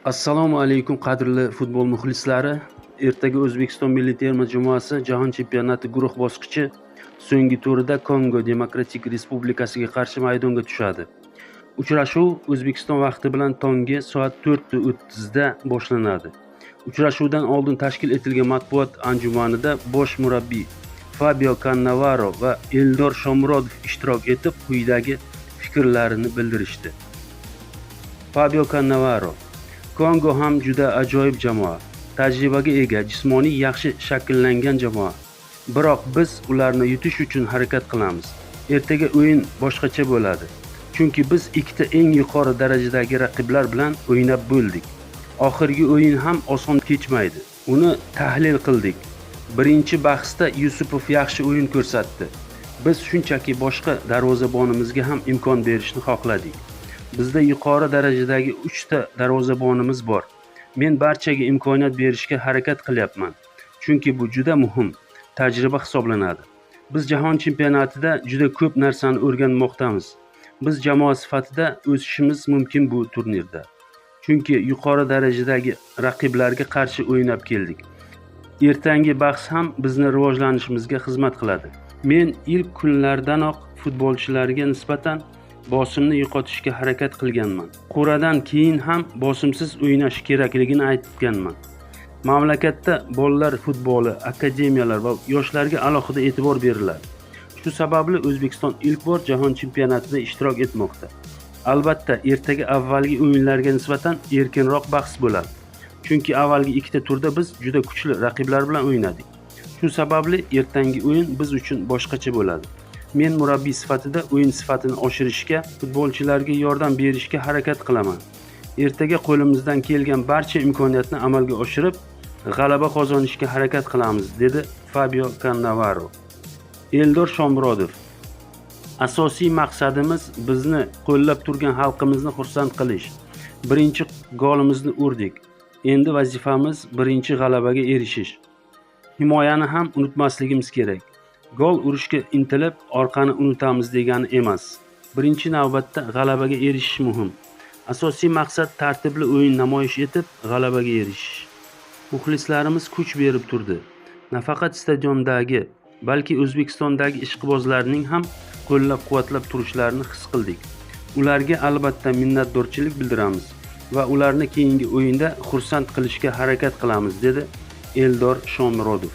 Assalomu alaykum qadrli futbol muxlislari. Ertaga O'zbekiston milliy terma jamoasi Jahon chempionati guruh bosqichi so'nggi turida Kongo Demokratik Respublikasiga qarshi maydonga tushadi. Uchrashuv O'zbekiston vaqti bilan tonggi soat 4:30 da boshlanadi. Uchrashuvdan oldin tashkil etilgan matbuot anjumanida bosh murabbiy Fabio Cannavaro va Eldor Shomurodov ishtirok etib, quyidagi fikrlarini bildirishdi. Fabio Cannavaro: Kongo ham juda ajoyib jamoa, tajribaga ega, jismoniy yaxshi shakllangan jamoa. Biroq biz ularni yutish uchun harakat qilamiz. Ertaga o'yin boshqacha bo'ladi. Chunki biz ikkita eng yuqori darajadagi raqiblar bilan o'ynab bo'ldik. Oxirgi o'yin ham oson kechmaydi. Uni tahlil qildik. Birinchi bahsda Yusupov yaxshi o'yin ko'rsatdi. Biz shunchaki boshqa darvozabonimizga ham imkon berishni xohladik. Bizda yuqori darajadagi 3 ta darvozabonimiz bor. Men barchaga imkoniyat berishga harakat qilyapman. Chunki bu juda muhim tajriba hisoblanadi. Biz jahon chempionatida juda ko'p narsani o'rganmoqdamiz. Biz jamoa sifatida o'sishimiz mumkin bu turnirda. Chunki yuqori darajadagi raqiblarga qarshi o'ynab keldik. Ertangi bahs ham bizni rivojlanishimizga xizmat qiladi. Men ilk kunlardanoq futbolchilarga nisbatan bosimni yo'qotishga harakat qilganman. Quradan keyin ham bosimsiz o'ynash kerakligini aytganman. Mamlakatda bolalar futboli, akademiyalar va yoshlarga alohida e'tibor beriladi. Shu sababli O'zbekiston ilk bor jahon chempionatida ishtirok etmoqda. Albatta, ertaga avvalgi o'yinlarga nisbatan erkinroq bahs bo'ladi. Chunki avvalgi ikkita turda biz juda kuchli raqiblar bilan o'ynadik. Shu sababli ertangi o'yin biz uchun boshqacha bo'ladi. Men murabbiy sifatida o'yin sifatini oshirishga, futbolchilarga yordam berishga harakat qilaman. Ertaga qo'limizdan kelgan barcha imkoniyatni amalga oshirib, g'alaba qozonishga harakat qilamiz, dedi Fabio Cannavaro. Eldor Shomurodov: asosiy maqsadimiz bizni qo'llab turgan xalqimizni xursand qilish. Birinchi golimizni urdik. Endi vazifamiz birinchi g'alabaga erishish. Himoyani ham unutmasligimiz kerak. Gol urishga intilib, orqani unutamiz degani emas. Birinchi navbatda g'alabaga erishish muhim. Asosiy maqsad tartibli o'yin namoyish etib, g'alabaga erishish. Muxlislarimiz kuch berib turdi. Nafaqat stadiondagi, balki O'zbekistondagi ishqibozlarning ham qo'llab-quvvatlab turishlarini his qildik. Ularga albatta minnatdorchilik bildiramiz va ularni keyingi o'yinda xursand qilishga harakat qilamiz, dedi Eldor Shomurodov.